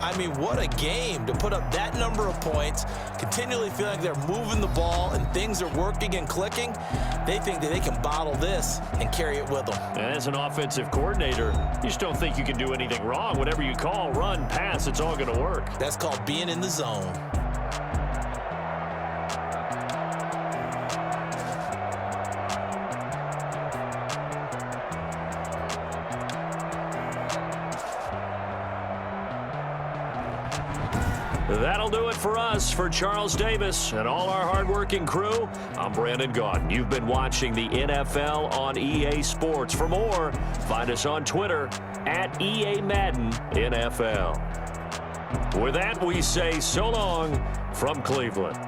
I mean, what a game to put up that number of points, continually feeling like they're moving the ball and things are working and clicking. They think that they can bottle this and carry it with them. And as an offensive coordinator, you just don't think you can do anything wrong. Whatever you call, run, pass, it's all going to work. That's called being in the zone. That'll do it for us. For Charles Davis and all our hardworking crew, I'm Brandon Gaudin. You've been watching the NFL on EA Sports. For more, find us on Twitter at EA Madden NFL. With that, we say so long from Cleveland.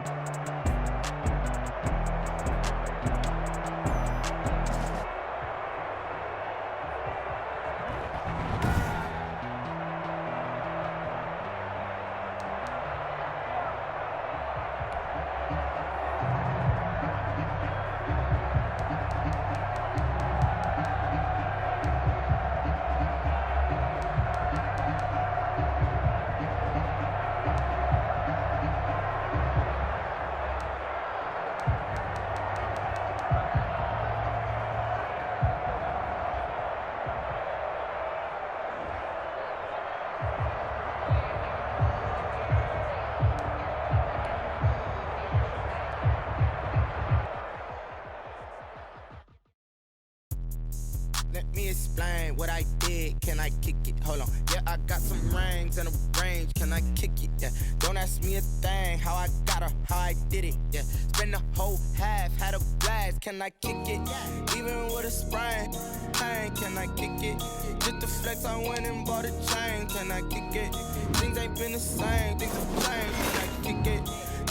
Let me explain what I did. Can I kick it? Hold on. Yeah, I got some rings and a range. Can I kick it? Yeah. Don't ask me a thing. How I got her, how I did it. Yeah. Spend the whole half, had a blast. Can I kick it? Even with a sprain. Pain, can I kick it? Just the flex, I went and bought a chain. Can I kick it? Things ain't been the same. Things have changed. Can I kick it?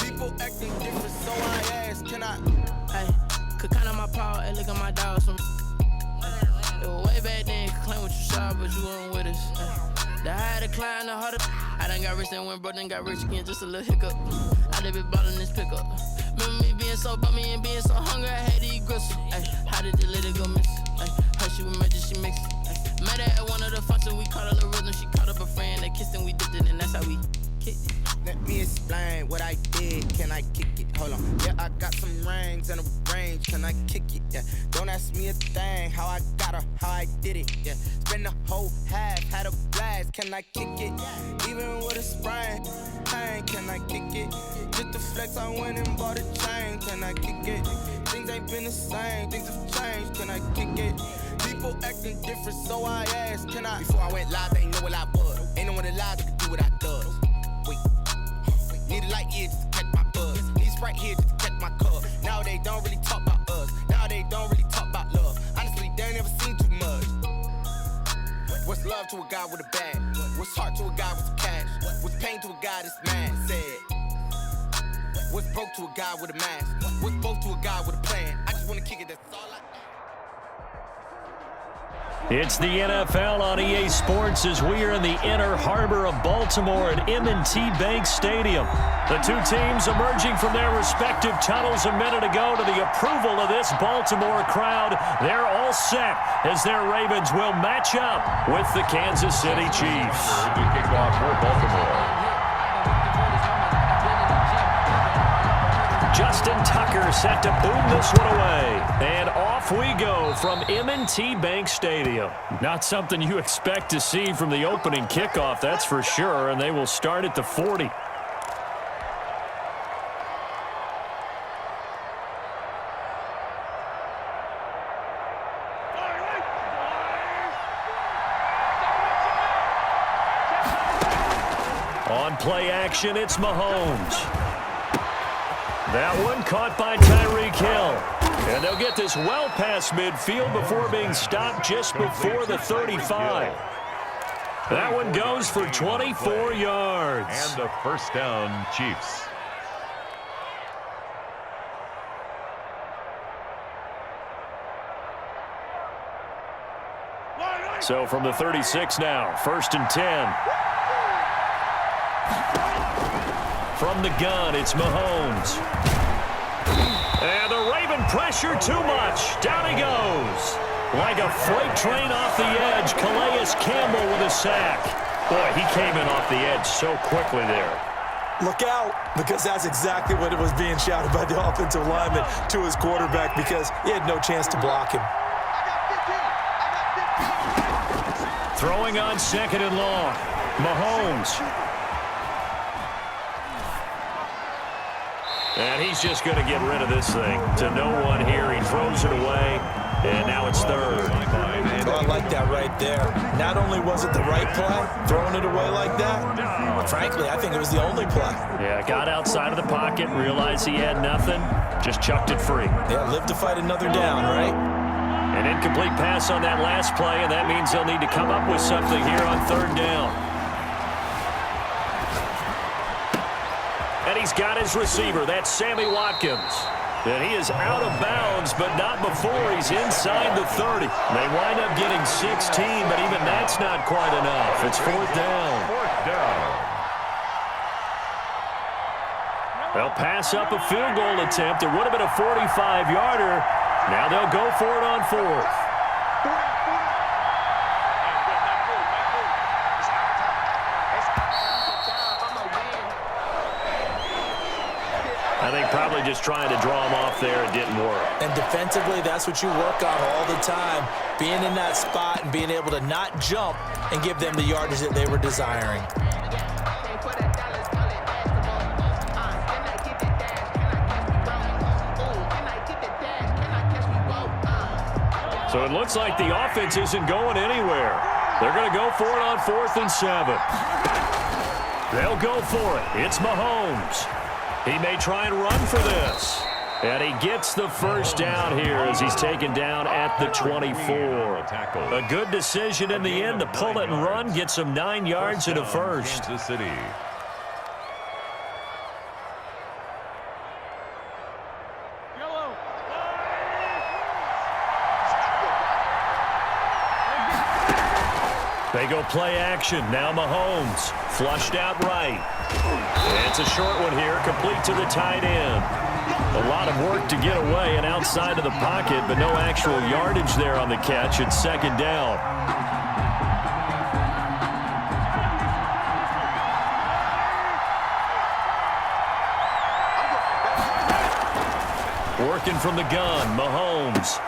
People acting different, so I ask. Can I? Hey, could count on my power and look at my dogs from. It was way back then, could claim what you saw, but you weren't with us. The higher the climb, the harder. I done got rich, then went broke, then got rich again, just a little hiccup. I done been ballin' this pickup. Remember me being so bummy and being so hungry, I had to eat gristle. Ay, how did the lady go miss? Ay, her she was magic, she mixed. Met her at one of the functions, we caught a little rhythm. She caught up a friend, they kissed and we dipped it, and that's how we kicked it. Let me explain what I did. Can I kick it? Hold on. Yeah, I got some rings and a range. Can I kick it? Yeah. Don't ask me a thing. How I got her, how I did it. Yeah. Spend the whole half, had a blast. Can I kick it? Even with a sprain. Pain, can I kick it? Just the flex, I went and bought a chain. Can I kick it? Things ain't been the same. Things have changed. Can I kick it? People acting different, so I asked. Can I? Before I went live, they ain't know what I was. Ain't no one alive that could do what I does. Need a light here just to catch my buzz. Need Sprite here just to catch my cup. Now they don't really talk about us. Now they don't really talk about love. Honestly, they ain't never seen too much. What's love to a guy with a bag? What's heart to a guy with some cash? What's pain to a guy that's mad? Said. What's broke to a guy with a mask? What's both to a guy with a plan? I just wanna kick it, that's all I. It's the NFL on EA Sports as we are in the inner harbor of Baltimore at M&T Bank Stadium. The two teams emerging from their respective tunnels a minute ago to the approval of this Baltimore crowd. They're all set as their Ravens will match up with the Kansas City Chiefs. Kickoff for Baltimore. Justin Tucker set to boom this one away. And off we go from M&T Bank Stadium. Not something you expect to see from the opening kickoff, that's for sure. And they will start at the 40. On play action, it's Mahomes. That one caught by Tyreek Hill. And they'll get this well past midfield before being stopped just before the 35. That one goes for 24 yards. And the first down, Chiefs. So from the 36 now, 1st and 10. From the gun, it's Mahomes. And the Raven pressure too much. Down he goes. Like a freight train off the edge, Calais Campbell with a sack. Boy, he came in off the edge so quickly there. Look out, because that's exactly what it was being shouted by the offensive lineman to his quarterback, because he had no chance to block him. Throwing on 2nd and long. Mahomes. And he's just going to get rid of this thing to no one here. He throws it away, and now it's 3rd. Oh, I like that right there. Not only was it the right play, throwing it away like that, frankly, I think it was the only play. Yeah, got outside of the pocket, realized he had nothing, just chucked it free. Yeah, live to fight another down, right? An incomplete pass on that last play, and that means they'll need to come up with something here on 3rd down. And he's got his receiver. That's Sammy Watkins. And he is out of bounds, but not before he's inside the 30. They wind up getting 16, but even that's not quite enough. It's 4th down. 4th down. They'll pass up a field goal attempt. It would have been a 45-yarder. Now they'll go for it on 4th. I think probably just trying to draw him off there. It didn't work. And defensively, that's what you work on all the time. Being in that spot and being able to not jump and give them the yardage that they were desiring. So it looks like the offense isn't going anywhere. They're going to go for it on 4th and 7. They'll go for it. It's Mahomes. He may try and run for this. And he gets the first down here as he's taken down at the 24. A good decision in the end to pull it and run, get some 9 yards and a first. Kansas City. They go play action. Now Mahomes. Flushed out right. And it's a short one here, complete to the tight end. A lot of work to get away and outside of the pocket, but no actual yardage there on the catch. It's 2nd down. Working from the gun, Mahomes.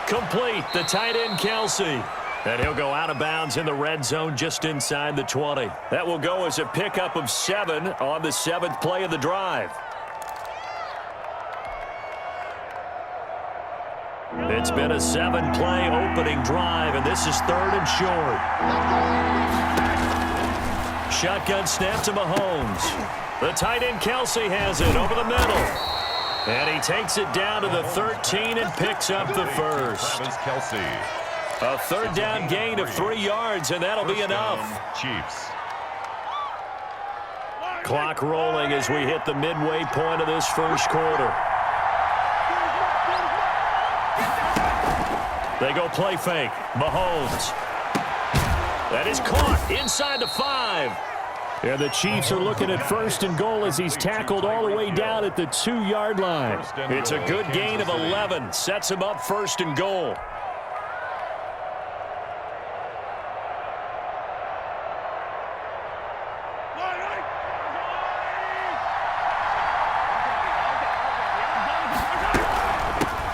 Complete, the tight end, Kelsey. And he'll go out of bounds in the red zone just inside the 20. That will go as a pickup of 7 on the 7th play of the drive. It's been a 7-play opening drive, and this is 3rd and short. Shotgun snap to Mahomes. The tight end, Kelsey, has it over the middle. And he takes it down to the 13 and picks up the first. Travis Kelsey. A 3rd down gain of 3 yards, and that'll be enough. Chiefs. Clock rolling as we hit the midway point of this first quarter. They go play fake. Mahomes. That is caught inside the 5. And the Chiefs are looking at 1st and goal as he's tackled all the way down at the 2-yard line. It's a good gain of 11. Sets him up 1st and goal.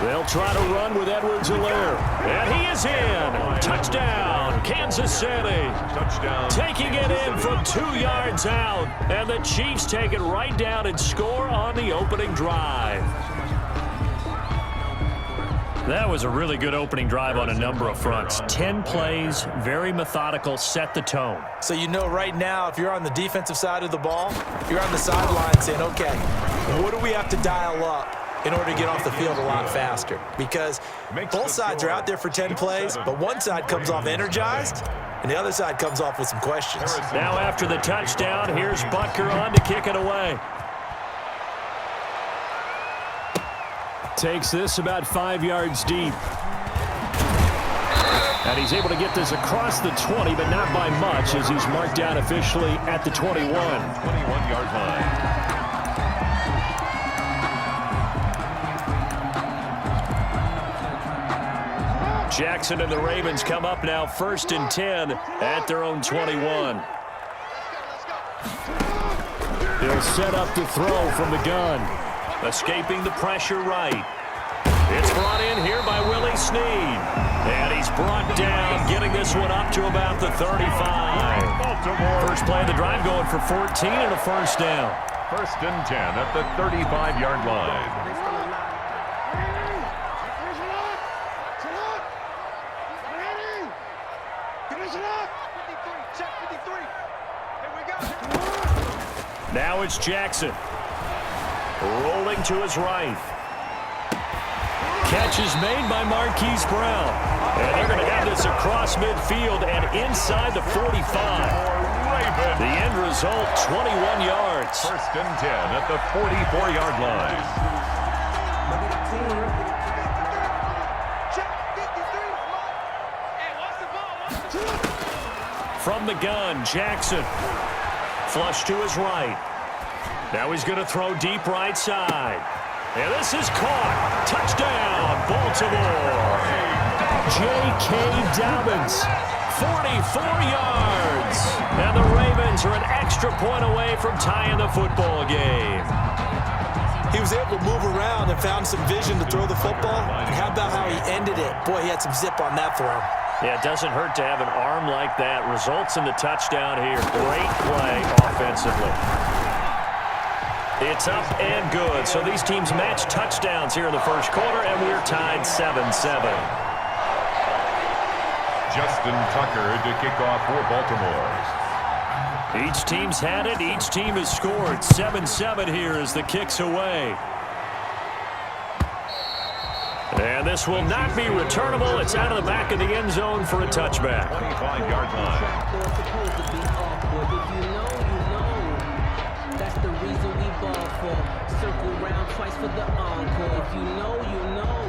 They'll try to run with Edwards-Helaire. And he is in. Touchdown, Kansas City. Touchdown. Taking it in from 2 yards out. And the Chiefs take it right down and score on the opening drive. That was a really good opening drive on a number of fronts. 10 plays, very methodical, set the tone. So you know right now, if you're on the defensive side of the ball, you're on the sideline saying, okay, what do we have to dial up in order to get off the field a lot faster? Because both sides are out there for 10 plays, but one side comes off energized, and the other side comes off with some questions. Now after the touchdown, here's Butker on to kick it away. Takes this about 5 yards deep. And he's able to get this across the 20, but not by much, as he's marked down officially at the 21. 21-yard line. Jackson and the Ravens come up now 1st and 10 at their own 21. He'll set up the throw from the gun. Escaping the pressure right. It's brought in here by Willie Snead. And he's brought down, getting this one up to about the 35. First play of the drive going for 14 and a first down. First and 10 at the 35-yard line. Now it's Jackson. Rolling to his right. Catch is made by Marquise Brown. And they're going to have this across midfield and inside the 45. The end result, 21 yards. First and 10 at the 44-yard line. From the gun, Jackson. Flush to his right. Now he's going to throw deep right side. And this is caught. Touchdown, Baltimore. J.K. Dobbins, 44 yards. And the Ravens are an extra point away from tying the football game. He was able to move around and found some vision to throw the football. And how about how he ended it? Boy, he had some zip on that throw. Yeah, it doesn't hurt to have an arm like that. Results in the touchdown here. Great play offensively. It's up and good. So these teams match touchdowns here in the first quarter, and we're tied 7-7. Justin Tucker to kick off for Baltimore. Each team's had it. Each team has scored. 7-7 here as the kick's away. And this will not be returnable. It's out of the back of the end zone for a touchback. 25-yard line. That's the reason we ball for. Circle round twice for the encore. If you know, you know.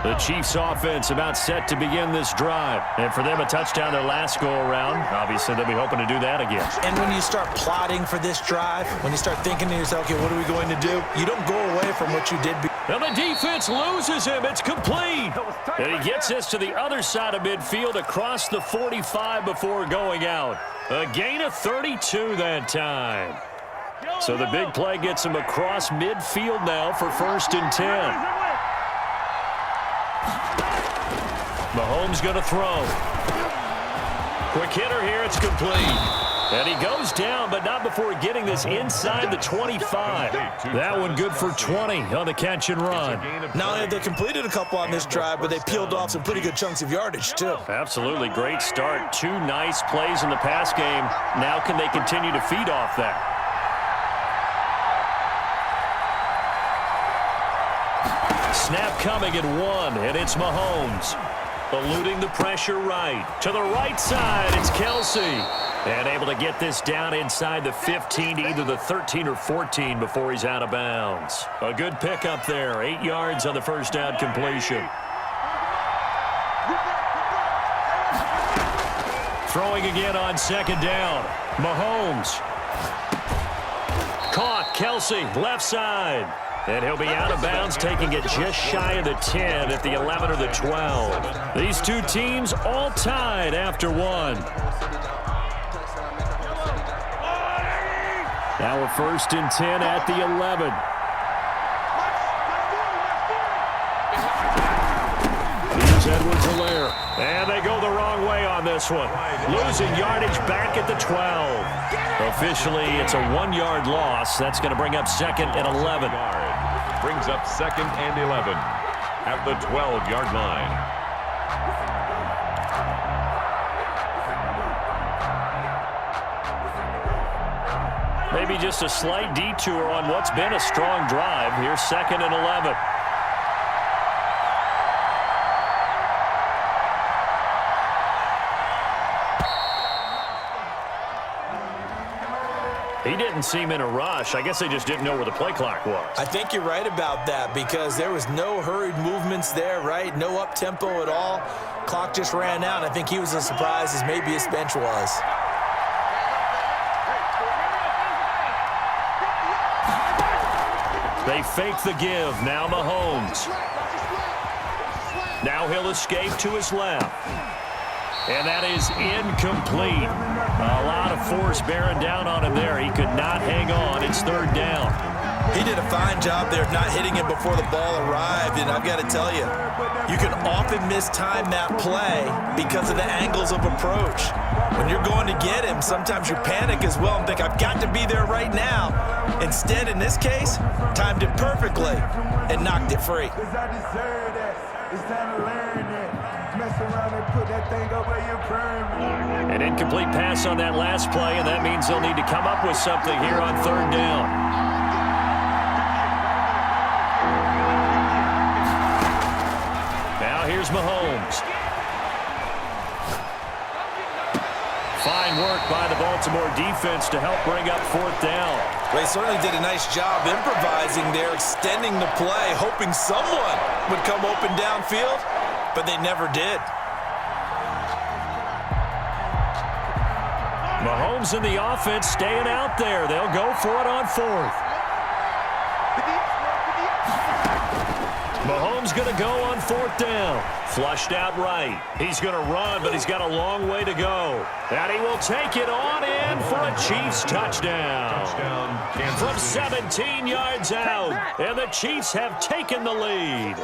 The Chiefs offense about set to begin this drive. And for them, a touchdown their last go-around. Obviously, they'll be hoping to do that again. And when you start plotting for this drive, when you start thinking to yourself, okay, what are we going to do? You don't go away from what you did. And the defense loses him. It's complete. And he gets this to the other side of midfield across the 45 before going out. A gain of 32 that time. So the big play gets him across midfield now for first and 10. Mahomes going to throw. Quick hitter here. It's complete. And he goes down, but not before getting this inside the 25. That one good for 20 on the catch and run. Not only have they completed a couple on this drive, but they peeled off some pretty good chunks of yardage, too. Absolutely. Great start. Two nice plays in the pass game. Now can they continue to feed off that? Snap coming at one, and it's Mahomes. Eluding the pressure right. To the right side, it's Kelsey. And able to get this down inside the 15 to either the 13 or 14 before he's out of bounds. A good pickup there. 8 yards on the first down completion. Throwing again on second down. Mahomes. Caught. Kelsey, left side. And he'll be out of bounds, taking it just shy of the 10 at the 11 or the 12. These two teams all tied after one. Now a first and 10 at the 11. Here's Edwards-Helaire. And they go the wrong way on this one. Losing yardage back at the 12. Officially, it's a 1-yard loss. That's going to bring up second and 11. Brings up second and 11 at the 12-yard line. Maybe just a slight detour on what's been a strong drive. Here's second and 11. He didn't seem in a rush. I guess they just didn't know where the play clock was. I think you're right about that because there was no hurried movements there, right? No up-tempo at all. Clock just ran out. I think he was as surprised as maybe his bench was. They fake the give. Now Mahomes. Now he'll escape to his left. And that is incomplete. A lot of force bearing down on him there. He could not hang on. It's third down. He did a fine job there of not hitting him before the ball arrived, and I've got to tell you, you can often mistime that play because of the angles of approach. When you're going to get him, sometimes you panic as well and think, I've got to be there right now. Instead, in this case, timed it perfectly and knocked it free. An incomplete pass on that last play, and that means they'll need to come up with something here on third down. Now here's Mahomes. Fine work by the Baltimore defense to help bring up fourth down. Well, he certainly did a nice job improvising there, extending the play, hoping someone would come open downfield, but they never did. Mahomes and the offense staying out there. They'll go for it on fourth. Mahomes going to go on fourth down. Flushed out right. He's going to run, but he's got a long way to go. And he will take it on in for a Chiefs touchdown. From 17 yards out. And the Chiefs have taken the lead.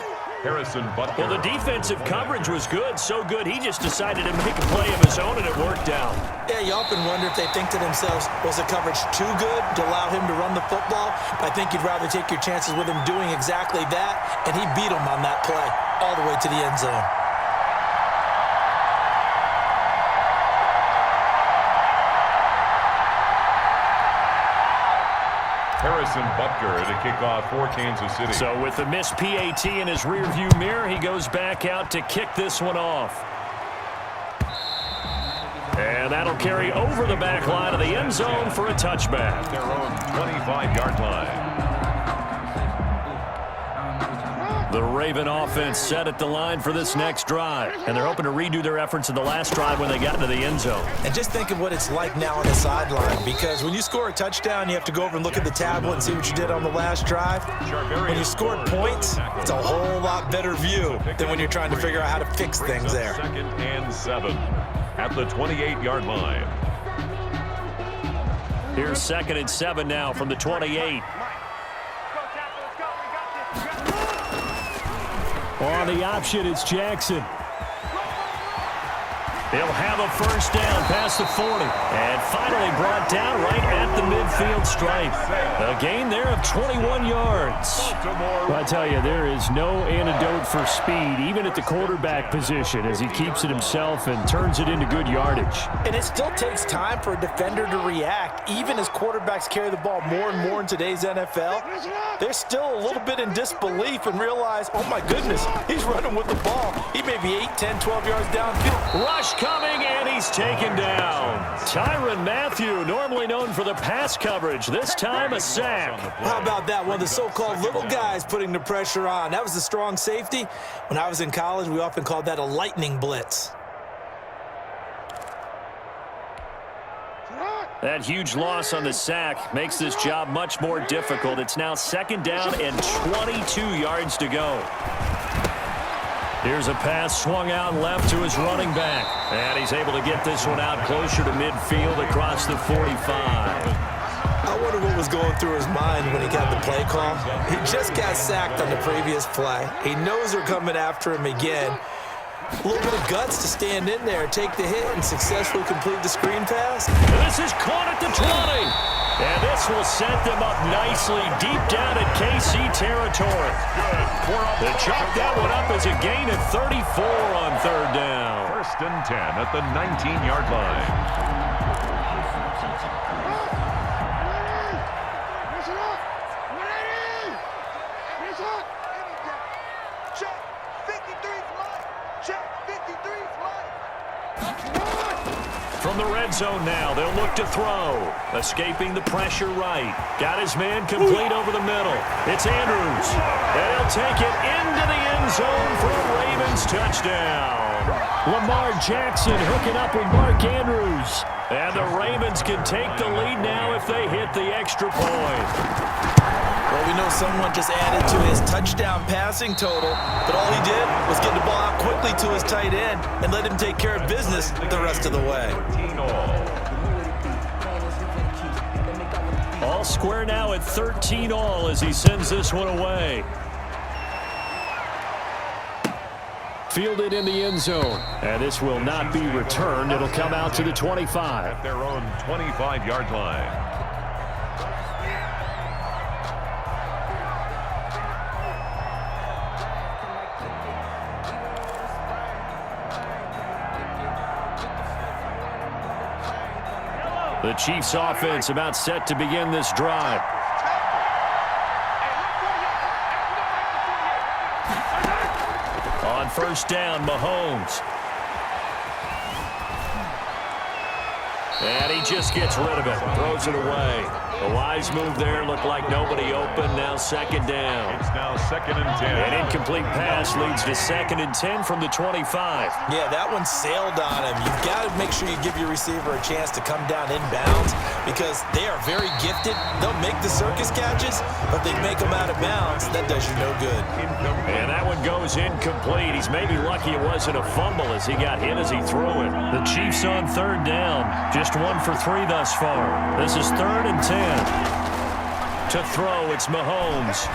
Harrison Butker. Well, the defensive coverage was good, so good he just decided to make a play of his own, and it worked out. Yeah, you often wonder if they think to themselves, was the coverage too good to allow him to run the football? I think you'd rather take your chances with him doing exactly that, and he beat him on that play all the way to the end zone. Harrison Butker to kick off for Kansas City. So with the missed PAT in his rearview mirror, he goes back out to kick this one off. And that'll carry over the back line of the end zone for a touchback. Their own 25-yard line. The Raven offense set at the line for this next drive. And they're hoping to redo their efforts in the last drive when they got into the end zone. And just think of what it's like now on the sideline, because when you score a touchdown, you have to go over and look at the tablet and see what you did on the last drive. When you scored points, it's a whole lot better view than when you're trying to figure out how to fix things there. 2nd and 7 at the 28-yard line. Here's 2nd and 7 now from the 28. On the option, it's Jackson. He'll have a first down past the 40. And finally brought down right at the midfield stripe. A gain there of 21 yards. Well, I tell you, there is no antidote for speed, even at the quarterback position, as he keeps it himself and turns it into good yardage. And it still takes time for a defender to react. Even as quarterbacks carry the ball more and more in today's NFL, they're still a little bit in disbelief and realize, oh my goodness, he's running with the ball. He may be 8, 10, 12 yards downfield. Rush coming, and he's taken down. Tyrann Mathieu, normally known for the pass coverage, this time a sack. How about that? One of the so-called little guys putting the pressure on. That was the strong safety. When I was in college, we often called that a lightning blitz. That huge loss on the sack makes this job much more difficult. It's now 2nd down and 22 yards to go. Here's a pass swung out left to his running back. And he's able to get this one out closer to midfield across the 45. I wonder what was going through his mind when he got the play call. He just got sacked on the previous play. He knows they're coming after him again. A little bit of guts to stand in there, take the hit, and successfully complete the screen pass. This is caught at the 20. And this will set them up nicely deep down at KC territory. They chop that one up as a gain of 34 on 3rd down. 1st and 10 at the 19-yard line. From the red zone now, they'll look to throw. Escaping the pressure right. Got his man complete over the middle. It's Andrews. They'll take it into the end zone for a Ravens touchdown. Lamar Jackson hooking up with Mark Andrews. And the Ravens can take the lead now if they hit the extra point. Well, we We know someone just added to his touchdown passing total, but all he did was get the ball out quickly to his tight end and let him take care of business the rest of the way. All square now at 13 all as he sends this one away. Fielded in the end zone, and this will not be returned. It'll come out to the 25. At their own 25-yard line. The Chiefs offense about set to begin this drive. On first down, Mahomes. And he just gets rid of it, throws it away. A wise move there, looked like nobody open, now second down. It's now 2nd and 10. An incomplete pass leads to 2nd and 10 from the 25. Yeah, that one sailed on him. You've got to make sure you give your receiver a chance to come down inbounds because they are very gifted. They'll make the circus catches, but they make them out of bounds. That does you no good. And that one goes incomplete. He's maybe lucky it wasn't a fumble as he got hit as he threw it. The Chiefs on third down. Just 1 for 3 thus far. This is 3rd and 10. To throw, it's Mahomes.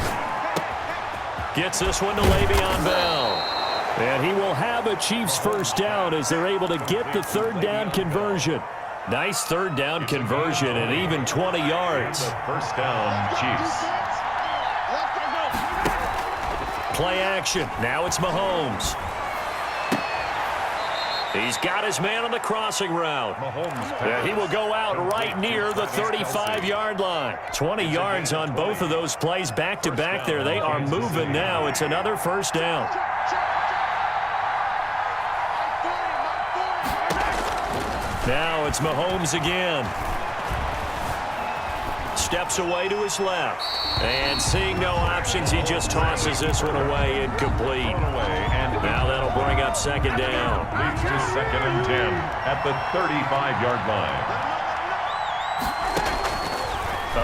Gets this one to Le'Veon Bell. And he will have a Chiefs first down as they're able to get the third down conversion. Nice third down conversion and even 20 yards. First down, Chiefs. Play action. Now it's Mahomes. He's got his man on the crossing route. Mahomes. He will go out right near the 35-yard line. 20 yards on both of those plays back-to-back there. They are moving now. It's another first down. Now it's Mahomes again. Steps away to his left. And seeing no options, he just tosses this one away, incomplete. And now that'll bring up second down. Leads to 2nd and 10 at the 35-yard line.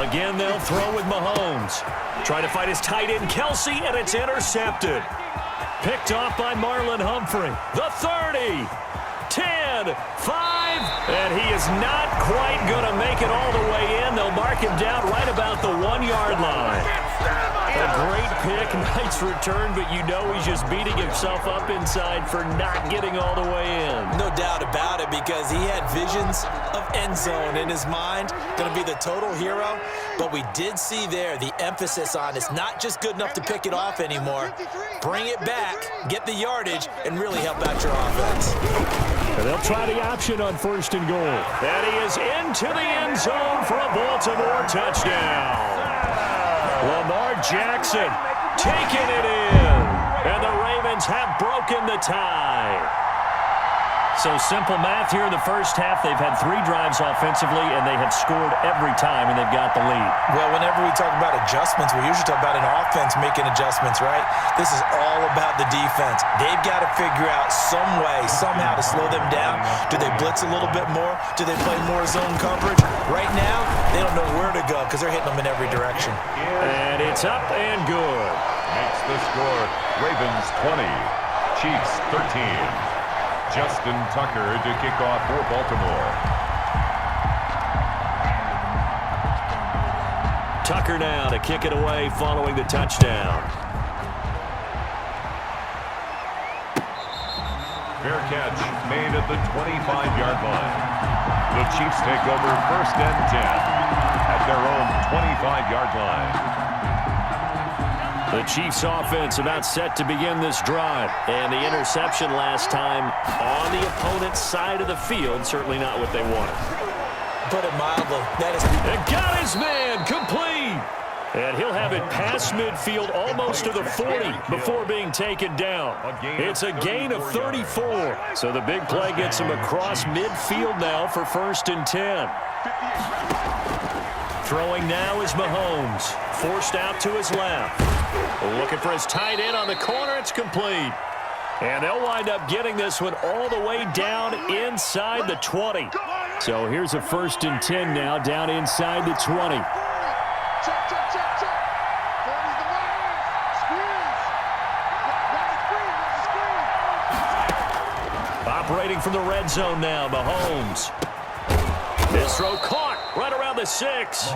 Again, they'll throw with Mahomes. Trying to fight his tight end, Kelsey, and it's intercepted. Picked off by Marlon Humphrey. The 30, 10, 5, and he is not quite going to make it all the way in. They'll mark him down right about the 1-yard line. A great pick, nice return, but you know he's just beating himself up inside for not getting all the way in. No doubt about it because he had visions of end zone in his mind. Going to be the total hero, but we did see there the emphasis on it's not just good enough to pick it off anymore. Bring it back, get the yardage, and really help out your offense. And they'll try the option on 1st and goal. And he is into the end zone for a Baltimore touchdown. Lamar Jackson taking it in. And the Ravens have broken the tie. So simple math here in the first half. They've had 3 drives offensively, and they have scored every time, and they've got the lead. Well, whenever we talk about adjustments, we usually talk about an offense making adjustments, right? This is all about the defense. They've got to figure out some way, somehow to slow them down. Do they blitz a little bit more? Do they play more zone coverage? Right now, they don't know where to go because they're hitting them in every direction. And it's up and good. Makes the score Ravens 20, Chiefs 13. Justin Tucker to kick off for Baltimore. Tucker now to kick it away following the touchdown. Fair catch made at the 25-yard line. The Chiefs take over 1st and 10 at their own 25-yard line. The Chiefs offense about set to begin this drive. And the interception last time on the opponent's side of the field, certainly not what they wanted. Put it mildly. That is... And got his man complete. And he'll have it past midfield almost to the 40 before being taken down. It's a gain of 34. So the big play gets him across midfield now for 1st and 10. Throwing now is Mahomes. Forced out to his left. Looking for his tight end on the corner. It's complete. And they'll wind up getting this one all the way down inside the 20. So here's a 1st and 10 now down inside the 20. operating from the red zone now. Mahomes. This throw caught right around the 6.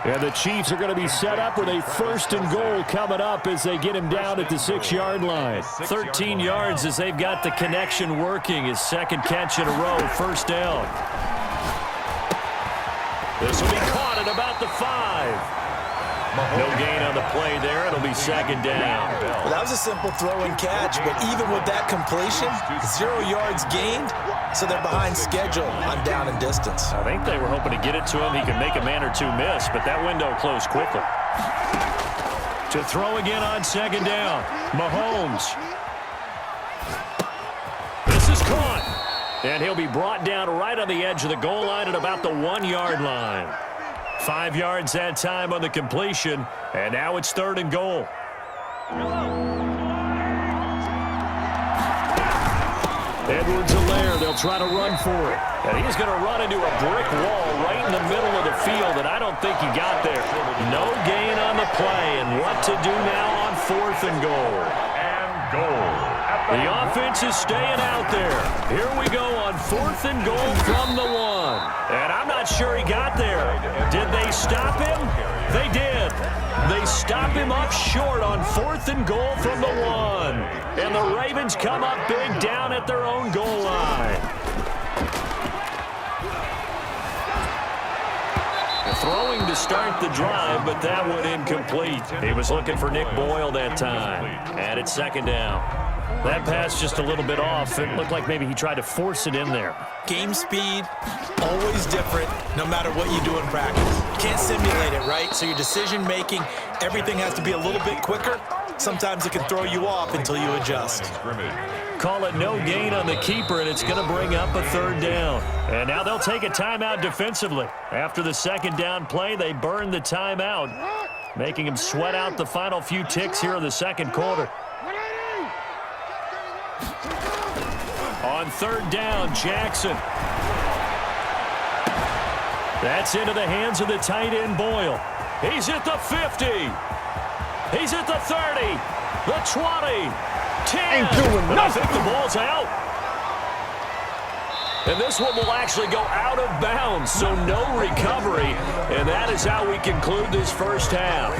And the Chiefs are going to be set up with a 1st and goal coming up as they get him down at the 6-yard line. 13 yards as they've got the connection working. His second catch in a row, 1st down. This will be caught at about the 5. No gain on the play there. It'll be 2nd down. Well, that was a simple throw and catch, but even with that completion, 0 yards gained, so they're behind schedule on down and distance. I think they were hoping to get it to him. He could make a man or two miss, but that window closed quickly. To throw again on 2nd down. Mahomes. This is caught. And he'll be brought down right on the edge of the goal line at about the 1-yard line. 5 yards that time on the completion, and now it's 3rd and goal. Edwards-Helaire, they'll try to run for it. And he's going to run into a brick wall right in the middle of the field, and I don't think he got there. No gain on the play, and what to do now on 4th and goal. And goal. The offense is staying out there. Here we go on 4th and goal from the 1. And I'm not sure he got there. Did they stop him? They did. They stop him up short on 4th and goal from the 1. And the Ravens come up big down at their own goal line. Throwing to start the drive, but that one incomplete. He was looking for Nick Boyle that time. And it's 2nd down. That pass just a little bit off. It looked like maybe he tried to force it in there. Game speed, always different, no matter what you do in practice. You can't simulate it, right? So your decision-making, everything has to be a little bit quicker. Sometimes it can throw you off until you adjust. Call it no gain on the keeper, and it's going to bring up a 3rd down. And now they'll take a timeout defensively. After the 2nd down play, they burn the timeout, making him sweat out the final few ticks here in the 2nd quarter. On 3rd down, Jackson. That's into the hands of the tight end, Boyle. He's at the 50. He's at the 30. The 20. 10. Ain't doing nothing. I think the ball's out. And this one will actually go out of bounds, so no recovery. And that is how we conclude this 1st half.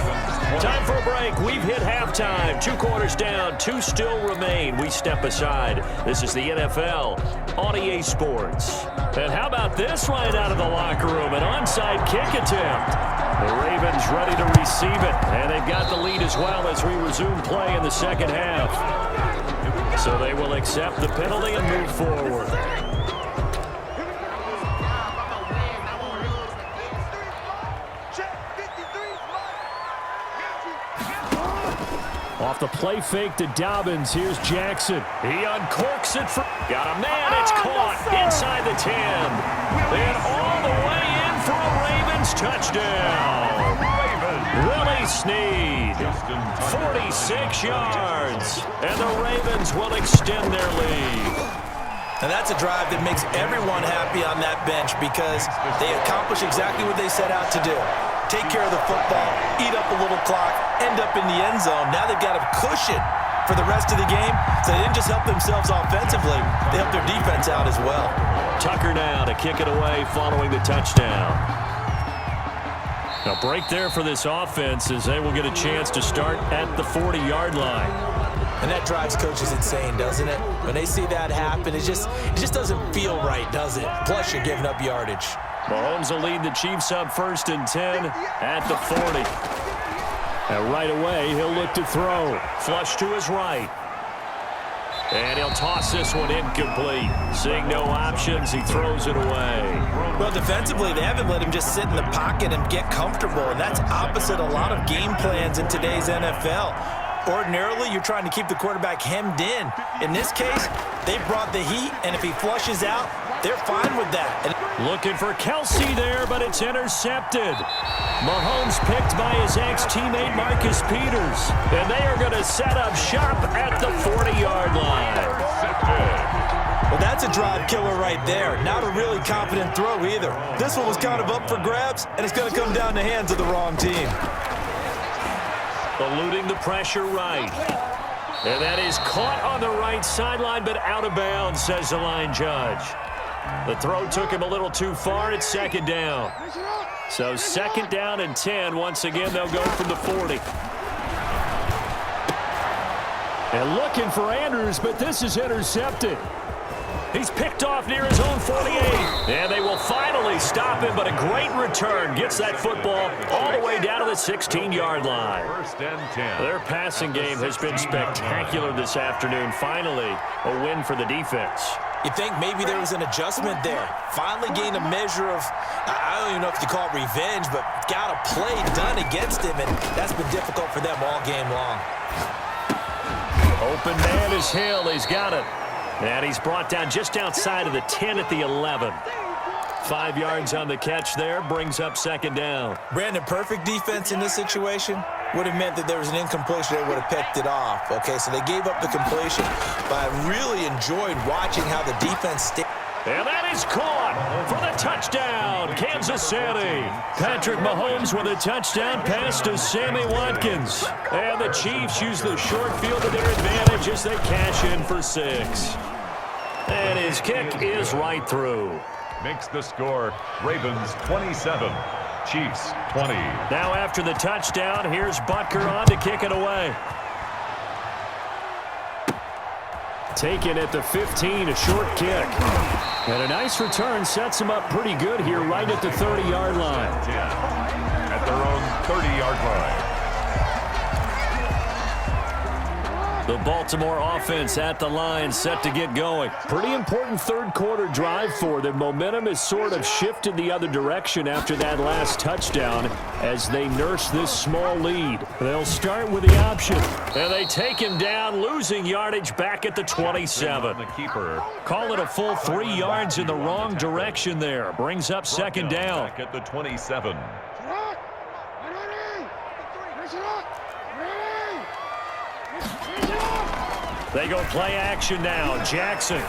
Time for a break. We've hit halftime. 2 quarters down. 2 still remain. We step aside. This is the NFL on EA Sports. And how about this right out of the locker room? An onside kick attempt. The Ravens ready to receive it. And they've got the lead as well as we resume play in the 2nd half. So they will accept the penalty and move forward. Off the play fake to Dobbins. Here's Jackson. He uncorks it. Got a man. It's caught inside the 10. And all the way in for a Ravens touchdown. Willie Snead. 46 yards. And the Ravens will extend their lead. And that's a drive that makes everyone happy on that bench because they accomplish exactly what they set out to do. Take care of the football, eat up a little clock, end up in the end zone. Now they've got a cushion for the rest of the game. So they didn't just help themselves offensively, they helped their defense out as well. Tucker now to kick it away following the touchdown. A break there for this offense as they will get a chance to start at the 40-yard line. And that drives coaches insane, doesn't it? When they see that happen, it just doesn't feel right, does it? Plus, you're giving up yardage. Mahomes will lead the Chiefs up 1st and 10 at the 40. And right away, he'll look to throw. Flush to his right. And he'll toss this one incomplete. Seeing no options, he throws it away. Well, defensively, they haven't let him just sit in the pocket and get comfortable, and that's opposite a lot of game plans in today's NFL. Ordinarily, you're trying to keep the quarterback hemmed in. In this case, they brought the heat, and if he flushes out, they're fine with that. Looking for Kelsey there, but it's intercepted. Mahomes picked by his ex-teammate Marcus Peters. And they are going to set up shop at the 40-yard line. Well, that's a drive killer right there. Not a really confident throw either. This one was kind of up for grabs, and it's going to come down the hands of the wrong team. Eluding the pressure right. And that is caught on the right sideline, but out of bounds, says the line judge. The throw took him a little too far. It's second down. So second down and 10. Once again, they'll go from the 40. And looking for Andrews, but this is intercepted. He's picked off near his own 48. And they will finally stop him, but a great return gets that football all the way down to the 16-yard line. First and 10. Their passing game has been spectacular this afternoon. Finally, a win for the defense. You think maybe there was an adjustment there. Finally gained a measure of, I don't even know if you call it revenge, but got a play done against him, and that's been difficult for them all game long. Open man is Hill. He's got it. And he's brought down just outside of the 10 at the 11. 5 yards on the catch there, brings up second down. Brandon, perfect defense in this situation would have meant that there was an incompletion. They would have picked it off. Okay, so they gave up the completion, but I really enjoyed watching how the defense stayed. And that is caught for the touchdown, Kansas City. Patrick Mahomes with a touchdown pass to Sammy Watkins. And the Chiefs use the short field to their advantage as they cash in for 6. And his kick is right through. Makes the score Ravens 27, Chiefs 20. Now after the touchdown, here's Butker on to kick it away. Taken at the 15, a short kick. And a nice return sets him up pretty good here right at the 30-yard line. At their own 30-yard line. The Baltimore offense at the line, set to get going. Pretty important third-quarter drive for them. Momentum has sort of shifted the other direction after that last touchdown as they nurse this small lead. They'll start with the option, and they take him down, losing yardage back at the 27. The keeper. Call it a full 3 yards in the wrong direction there. Brings up second down. Back at the 27. They go play action now. Jackson.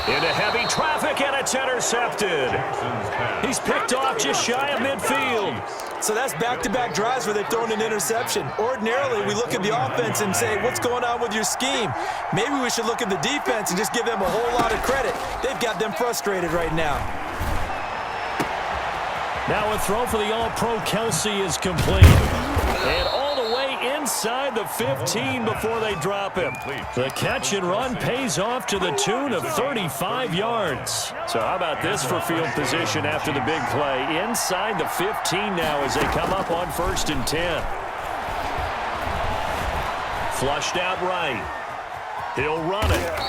Into heavy traffic, and it's intercepted. He's picked off just shy of midfield. So that's back-to-back drives where they've thrown an interception. Ordinarily, we look at the offense and say, what's going on with your scheme? Maybe we should look at the defense and just give them a whole lot of credit. They've got them frustrated right now. Now a throw for the All-Pro Kelsey is complete. And all the way inside the 15 before they drop him. The catch and run pays off to the tune of 35 yards. So how about this for field position after the big play? Inside the 15 now as they come up on 1st and 10. Flushed out right. He'll run it.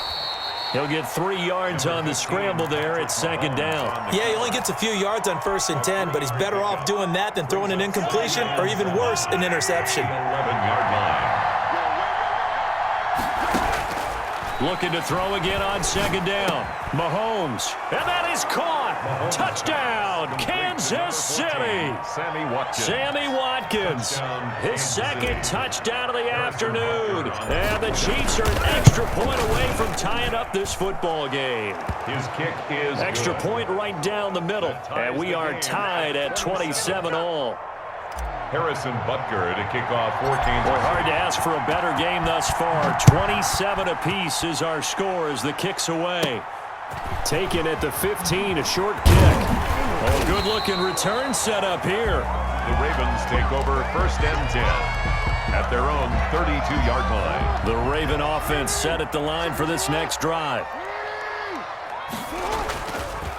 He'll get 3 yards on the scramble there at second down. Yeah, he only gets a few yards on 1st and 10, but he's better off doing that than throwing an incompletion or even worse, an interception. 11-yard line. Looking to throw again on second down. Mahomes. And that is caught. Touchdown, Kansas City. Sammy Watkins. His second touchdown of the afternoon. And the Chiefs are an extra point away from tying up this football game. His kick is extra good. point right down the middle. And we are tied at 27 all. Harrison Butker to kick off for Kansas. Well, hard to ask for a better game thus far. 27 apiece is our score as the kick's away. Taken at the 15, a short kick. Oh, good-looking return set up here. The Ravens take over 1st and 10 at their own 32-yard line. The Raven offense set at the line for this next drive.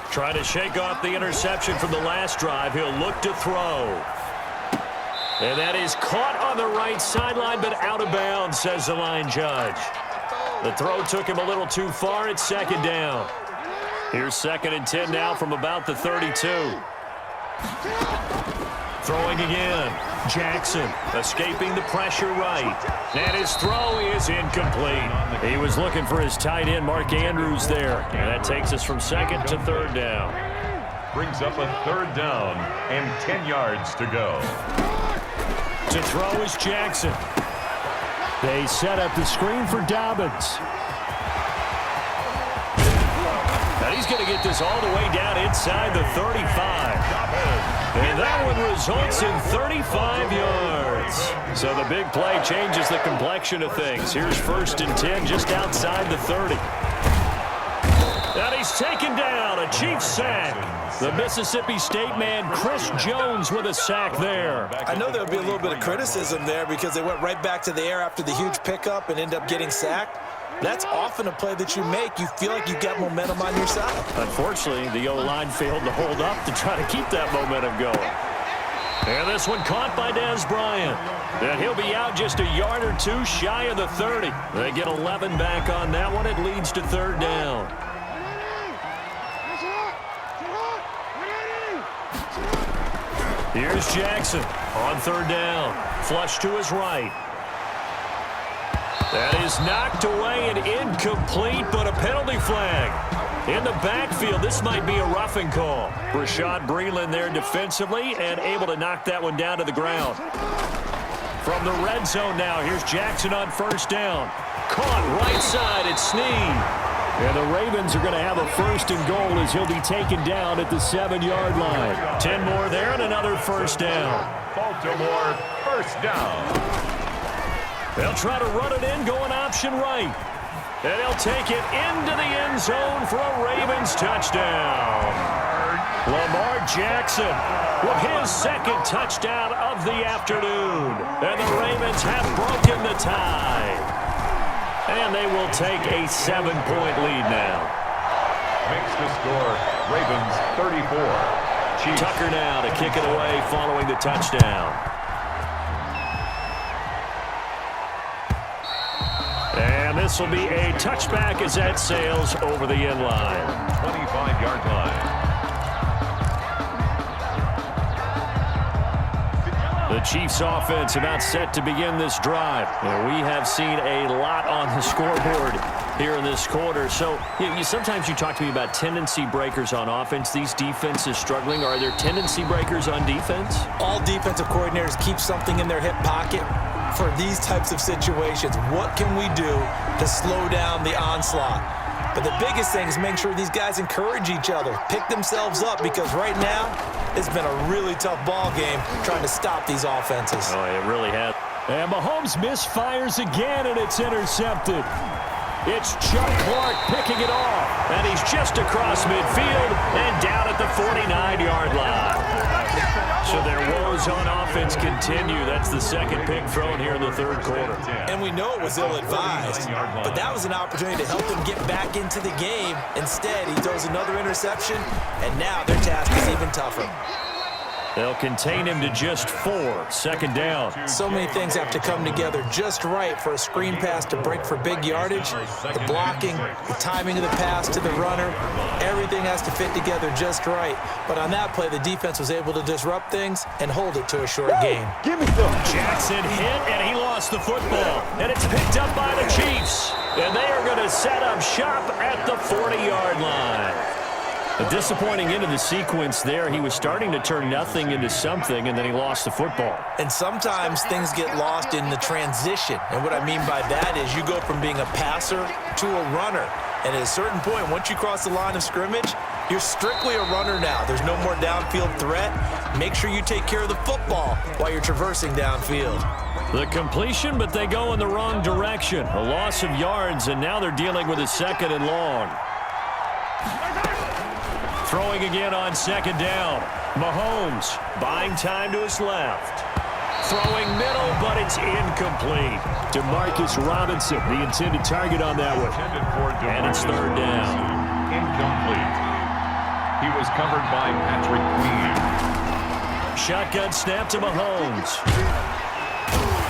Trying to shake off the interception from the last drive. He'll look to throw. And that is caught on the right sideline, but out of bounds, says the line judge. The throw took him a little too far. It's second down. Here's 2nd and 10 now from about the 32. Throwing again. Jackson escaping the pressure right. And his throw is incomplete. He was looking for his tight end, Mark Andrews, there. And that takes us from 2nd to 3rd down. Brings up a 3rd down and 10 yards to go. To throw is Jackson. They set up the screen for Dobbins. And he's going to get this all the way down inside the 35. And that one results in 35 yards. So the big play changes the complexion of things. Here's 1st and 10 just outside the 30. And he's taken down, a Chiefs sack. The Mississippi State man, Chris Jones, with a sack there. I know there'll be a little bit of criticism there because they went right back to the air after the huge pickup and end up getting sacked. That's often a play that you make. You feel like you've got momentum on your side. Unfortunately, the O-line failed to hold up to try to keep that momentum going. And this one caught by Dez Bryant. And he'll be out just a yard or two shy of the 30. They get 11 back on that one. It leads to 3rd down. Here's Jackson on 3rd down. Flush to his right. That is knocked away and incomplete, but a penalty flag. In the backfield, this might be a roughing call. Rashad Breeland there defensively and able to knock that one down to the ground. From the red zone now, here's Jackson on 1st down. Caught right side, it's Snead. And the Ravens are going to have a 1st and goal as he'll be taken down at the 7-yard line. 10 more there and another 1st down. Baltimore, 1st down. They'll try to run it in, going option right. And he'll take it into the end zone for a Ravens touchdown. Lamar Jackson with his 2nd touchdown of the afternoon. And the Ravens have broken the tie. And they will take a 7-point lead now. Makes the score, Ravens 34. Chiefs. Tucker now to kick it away following the touchdown. And this will be a touchback as that sails over the end line. 25-yard line. The Chiefs offense about set to begin this drive. And we have seen a lot on the scoreboard here in this quarter. So sometimes you talk to me about tendency breakers on offense. These defenses struggling. Are there tendency breakers on defense? All defensive coordinators keep something in their hip pocket for these types of situations. What can we do to slow down the onslaught? But the biggest thing is make sure these guys encourage each other, pick themselves up, because right now it's been a really tough ball game trying to stop these offenses. Oh, it really has. And Mahomes misfires again, and it's intercepted. It's Chuck Clark picking it off, and he's just across midfield and down at the 49-yard line. So their woes on offense continue. That's the 2nd pick thrown here in the 3rd quarter. And we know it was ill-advised, but that was an opportunity to help them get back into the game. Instead, he throws another interception, and now their task is even tougher. They'll contain him to just 4. 2nd down. So many things have to come together just right for a screen pass to break for big yardage. The blocking, the timing of the pass to the runner, everything has to fit together just right. But on that play, the defense was able to disrupt things and hold it to a short game. Give me some. Jackson hit, and he lost the football. And it's picked up by the Chiefs. And they are going to set up shop at the 40-yard line. A disappointing end of the sequence there. He was starting to turn nothing into something, and then he lost the football. And sometimes things get lost in the transition. And what I mean by that is you go from being a passer to a runner. And at a certain point, once you cross the line of scrimmage, you're strictly a runner now. There's no more downfield threat. Make sure you take care of the football while you're traversing downfield. The completion, but they go in the wrong direction. A loss of yards, and now they're dealing with a 2nd and long. Throwing again on 2nd down. Mahomes buying time to his left. Throwing middle, but it's incomplete. DeMarcus Robinson, the intended target on that one. And it's 3rd down. Incomplete. He was covered by Patrick Queen. Shotgun snap to Mahomes.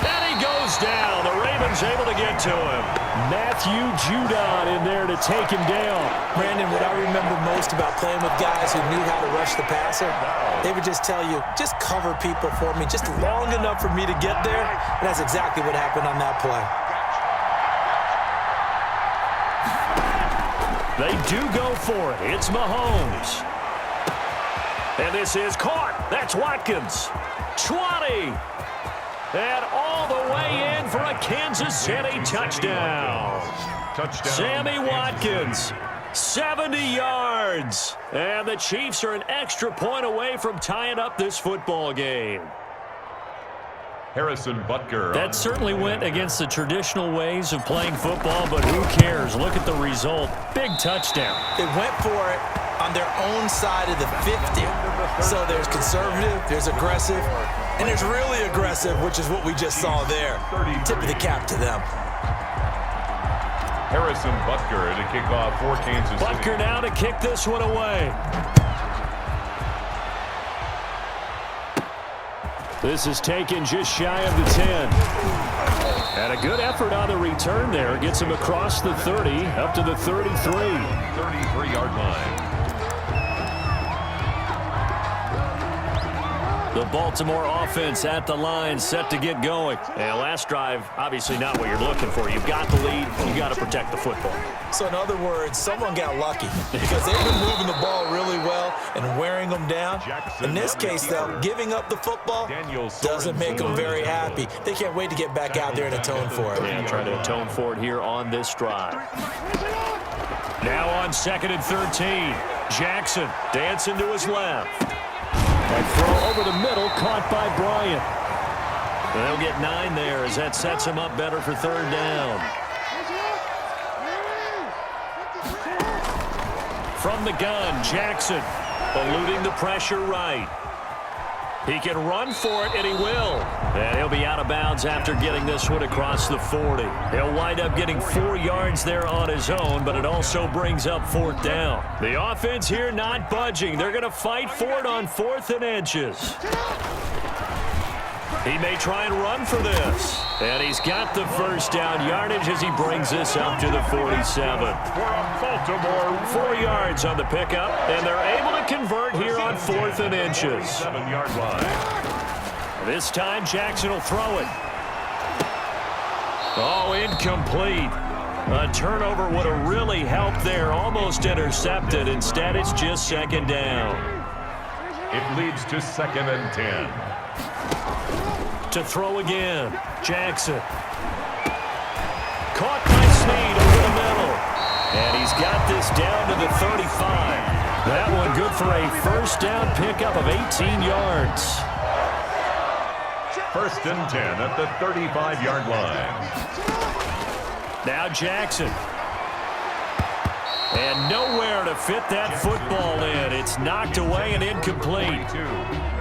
And he goes down. The Ravens able to get to him. Matthew Judon in there to take him down. Brandon, what I remember most about playing with guys who knew how to rush the passer, they would just tell you, just cover people for me, just long enough for me to get there. And that's exactly what happened on that play. They do go for it. It's Mahomes. And this is caught. That's Watkins. 20. And all the way in for a Kansas City touchdown. Sammy Watkins, 70 yards. And the Chiefs are an extra point away from tying up this football game. Harrison Butker. That certainly went against the traditional ways of playing football, but who cares? Look at the result. Big touchdown. They went for it on their own side of the 50. So there's conservative, there's aggressive, and there's really aggressive, which is what we just saw there. Tip of the cap to them. Harrison Butker to kick off for Kansas City. Butker now to kick this one away. This is taken just shy of the 10. And a good effort on the return there. Gets him across the 30, up to the 33. 33-yard line. The Baltimore offense at the line, set to get going. And last drive, obviously not what you're looking for. You've got the lead. You've got to protect the football. So in other words, someone got lucky because they've been moving the ball really well and wearing them down. In this case, though, giving up the football doesn't make them very happy. They can't wait to get back out there and atone for it. And try to atone for it here on this drive. Now on 2nd and 13. Jackson dancing to his left. And throw over the middle, caught by Bryant. They'll get 9 there as that sets him up better for 3rd down. From the gun, Jackson eluding the pressure right. He can run for it, and he will. And he'll be out of bounds after getting this one across the 40. He'll wind up getting 4 yards there on his own, but it also brings up 4th down. The offense here not budging. They're going to fight for it on 4th and inches. He may try and run for this. And he's got the 1st down yardage as he brings this up to the 47. Baltimore, 4 yards on the pickup, and they're able to convert here on 4th and inches. 7-yard line. This time Jackson will throw it. Oh, incomplete. A turnover would have really helped there. Almost intercepted. Instead, it's just 2nd down. It leads to 2nd and 10. To throw again. Jackson. Caught by Snead over the middle. And he's got this down to the 35. That one good for a 1st down pickup of 18 yards. 1st and 10 at the 35-yard line. Now Jackson. And nowhere to fit that football in. It's knocked away and incomplete.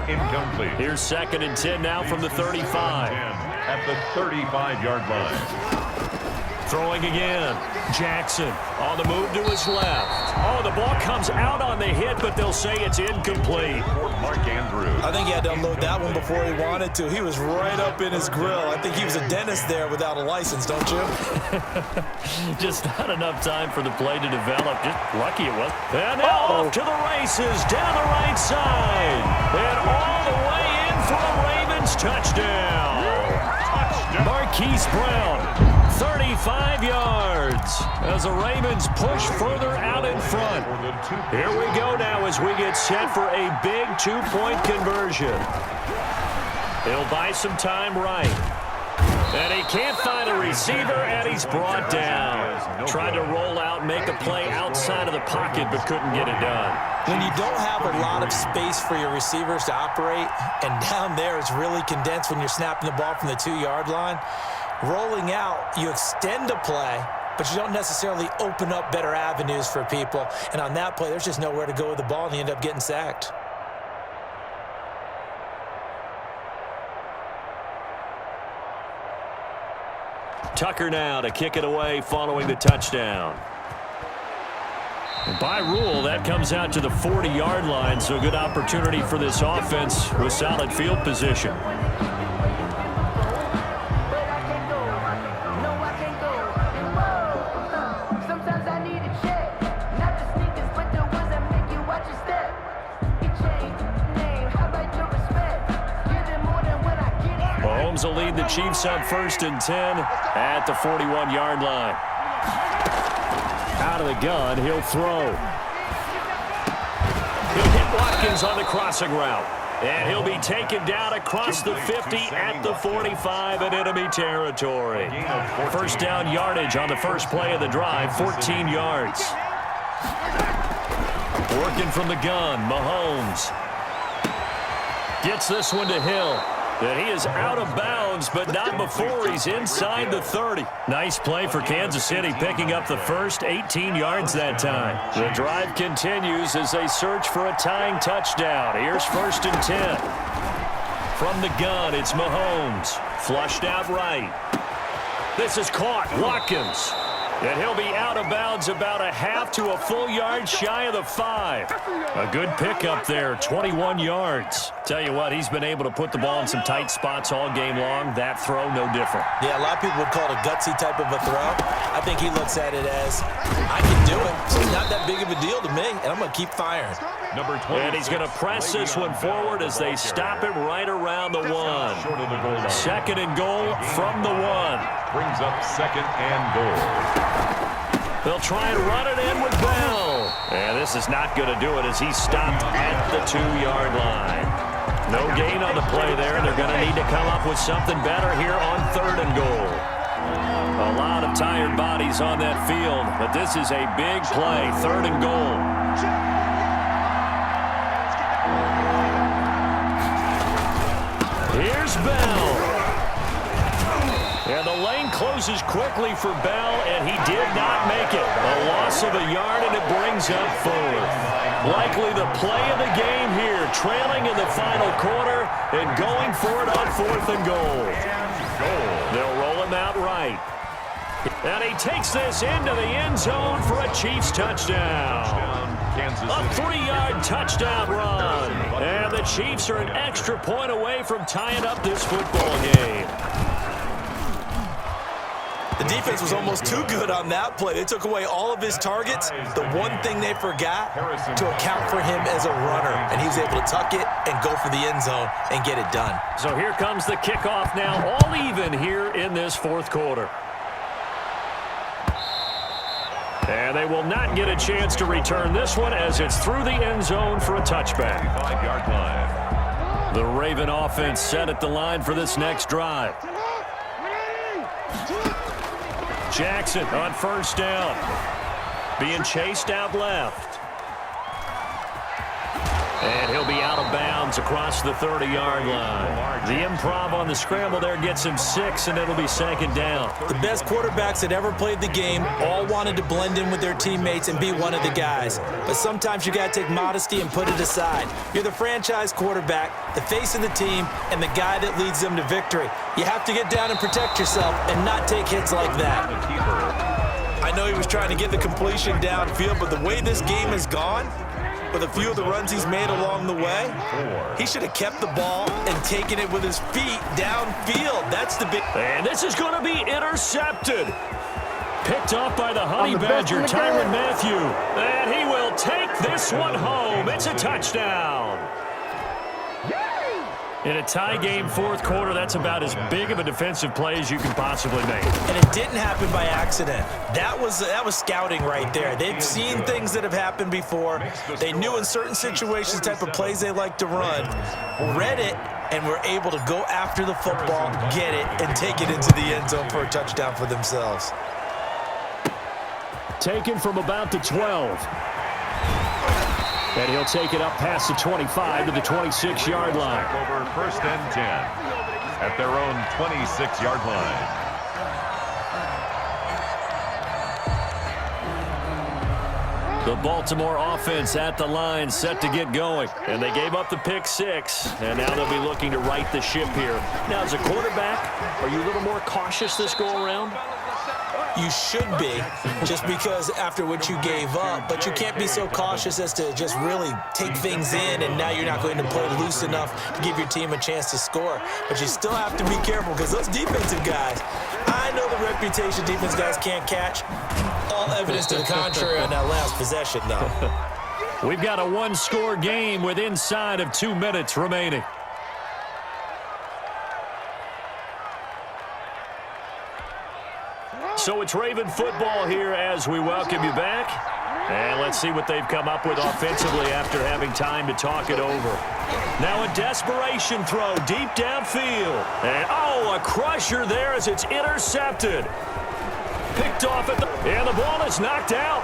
Incomplete. Here's 2nd and 10 now from the 35. At the 35-yard line. Throwing again. Jackson on the move to his left. Oh, the ball comes out on the hit, but they'll say it's incomplete. Mark Andrews. I think he had to unload that one before he wanted to. He was right up in his grill. I think he was a dentist there without a license, don't you? Just not enough time for the play to develop. Just lucky it was. And now off to the races down the right side. And all the way in for a Ravens touchdown. Marquise Brown, 35 yards as the Ravens push further out in front. Here we go now as we get set for a big 2-point conversion. He'll buy some time right. And he can't find a receiver, and he's brought down. Tried to roll out, make a play outside of the pocket, but couldn't get it done. When you don't have a lot of space for your receivers to operate, and down there it's really condensed when you're snapping the ball from the 2-yard line, rolling out, you extend a play, but you don't necessarily open up better avenues for people. And on that play, there's just nowhere to go with the ball, and you end up getting sacked. Tucker now to kick it away following the touchdown. And by rule, that comes out to the 40-yard line, so a good opportunity for this offense with solid field position. Mahomes will lead the Chiefs up 1st and 10 at the 41-yard line. Out of the gun, he'll throw. He'll hit Watkins on the crossing route. And he'll be taken down across the 50 at the 45 in enemy territory. 1st down yardage on the first play of the drive, 14 yards. Working from the gun, Mahomes. Gets this one to Hill. that he is out of bounds, but not before he's inside the 30. Nice play for Kansas City, picking up the first 18 yards that time. The drive continues as they search for a tying touchdown. Here's 1st and 10. From the gun, it's Mahomes. Flushed out right. This is caught. Watkins. And he'll be out of bounds about a half to a full yard shy of the 5. A good pickup there, 21 yards. Tell you what, he's been able to put the ball in some tight spots all game long. That throw, no different. Yeah, a lot of people would call it a gutsy type of a throw. I think he looks at it as, I can do it, so it's not that big of a deal to me, and I'm going to keep firing. Number 20. And he's going to press this one forward as they stop him right around the 1. 2nd and goal from the 1. Brings up 2nd and goal. They'll try and run it in with Bell. And this is not going to do it as he's stopped at the 2-yard line. No gain on the play there. They're going to need to come up with something better here on 3rd and goal. A lot of tired bodies on that field, but this is a big play. 3rd and goal. Here's Bell. And the lane closes quickly for Bell, and he did not make it. A loss of a yard, and it brings up 4th. Likely the play of the game here, trailing in the final quarter and going for it on 4th and goal. They'll roll him out right. And he takes this into the end zone for a Chiefs touchdown. A 3-yard touchdown run. And the Chiefs are an extra point away from tying up this football game. The defense was almost too good on that play. They took away all of his targets. The one thing they forgot, to account for him as a runner. And he was able to tuck it and go for the end zone and get it done. So here comes the kickoff now, all even here in this 4th quarter. And they will not get a chance to return this one as it's through the end zone for a touchback. 5-yard line. The Raven offense set at the line for this next drive. Jackson on 1st down. Being chased out left. And he'll be out of bounds across the 30-yard line. The improv on the scramble there gets him 6, and it'll be 2nd down. The best quarterbacks that ever played the game all wanted to blend in with their teammates and be one of the guys. But sometimes you got to take modesty and put it aside. You're the franchise quarterback, the face of the team, and the guy that leads them to victory. You have to get down and protect yourself and not take hits like that. I know he was trying to get the completion downfield, but the way this game has gone, with a few of the runs he's made along the way, he should have kept the ball and taken it with his feet downfield. That's the big... And this is going to be intercepted. Picked off by the Honey Badger, Tyrann Mathieu. And he will take this one home. It's a touchdown. In a tie game 4th quarter, that's about as big of a defensive play as you can possibly make. And it didn't happen by accident. That was scouting right there. They've seen things that have happened before. They knew in certain situations the type of plays they like to run, read it, and were able to go after the football, get it, and take it into the end zone for a touchdown for themselves. Taken from about the 12. And he'll take it up past the 25 to the 26-yard line. Over 1st and 10 at their own 26-yard line. The Baltimore offense at the line, set to get going. And they gave up the pick 6, and now they'll be looking to right the ship here. Now, as a quarterback, are you a little more cautious this go-around? You should be, just because after what you gave up, but you can't be so cautious as to just really take things in, and now you're not going to play loose enough to give your team a chance to score. But you still have to be careful because those defensive guys, I know the reputation defense guys can't catch. All evidence to the contrary on that last possession, though. We've got a one-score game with inside of 2 minutes remaining. So it's Raven football here as we welcome you back. And let's see what they've come up with offensively after having time to talk it over. Now a desperation throw deep downfield. And, a crusher there as it's intercepted. Picked off at the... And the ball is knocked out.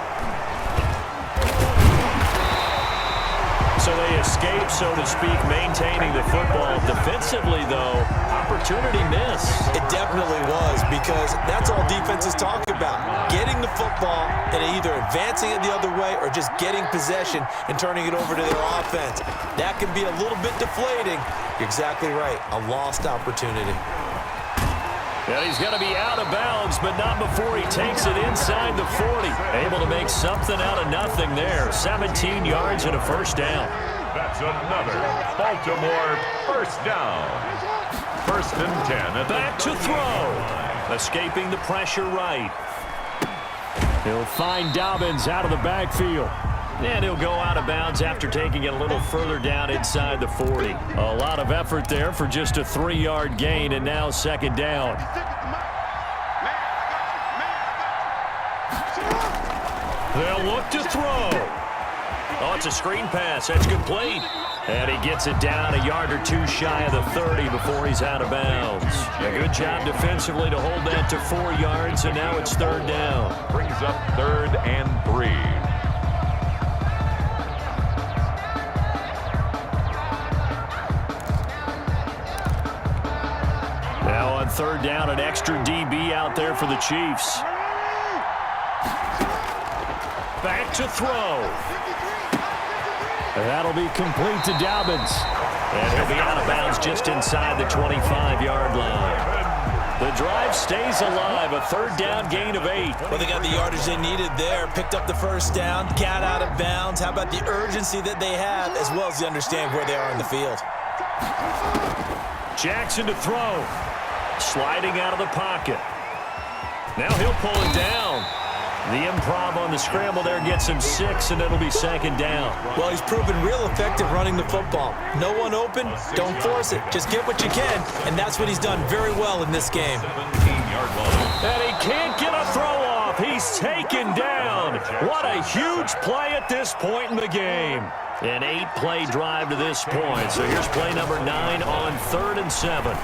So So they escape, so to speak, maintaining the football. Defensively, though, opportunity missed. It definitely was, because that's all defenses talk about. Getting the football and either advancing it the other way or just getting possession and turning it over to their offense. That can be a little bit deflating. You're exactly right. A lost opportunity. And he's going to be out of bounds, but not before he takes it inside the 40. Able to make something out of nothing there. 17 yards and a first down. That's another Baltimore first down. First and 10 at back to throw. Escaping the pressure right. He'll find Dobbins out of the backfield. And he'll go out of bounds after taking it a little further down inside the 40. A lot of effort there for just a 3-yard gain, and now second down. They'll look to throw. Oh, it's a screen pass. That's complete. And he gets it down a yard or two shy of the 30 before he's out of bounds. A good job defensively to hold that to 4 yards, and now it's third down. Brings up 3rd and 3. Now on third down, an extra DB out there for the Chiefs. Back to throw. That'll be complete to Dobbins. And he'll be out of bounds just inside the 25-yard line. The drive stays alive, a third down gain of 8. Well, they got the yardage they needed there, picked up the first down, got out of bounds. How about the urgency that they have, as well as they understand where they are in the field? Jackson to throw. Sliding out of the pocket. Now he'll pull it down. The improv on the scramble there gets him 6, and it'll be second down. Well, he's proven real effective running the football. No one open, don't force it. Just get what you can, and that's what he's done very well in this game. 17-yard line. And he can't get a throw off. He's taken down. What a huge play at this point in the game. An 8-play drive to this point. So here's play number 9 on 3rd and 7.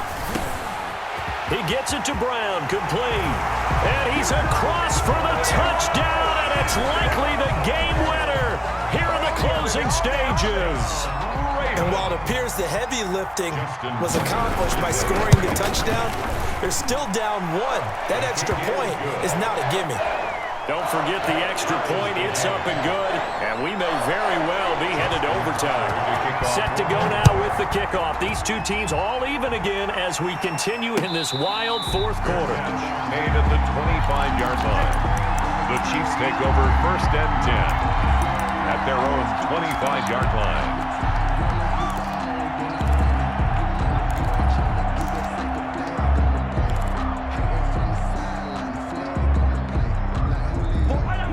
He gets it to Brown, complete. And he's across for the touchdown, and it's likely the game winner here in the closing stages. And while it appears the heavy lifting was accomplished by scoring the touchdown, they're still down 1. That extra point is not a gimme. Don't forget the extra point. It's up and good, and we may very well be headed to overtime. Set to go now with the kickoff. These two teams all even again as we continue in this wild fourth quarter. Made at the 25-yard line. The Chiefs take over first and 10 at their own 25-yard line.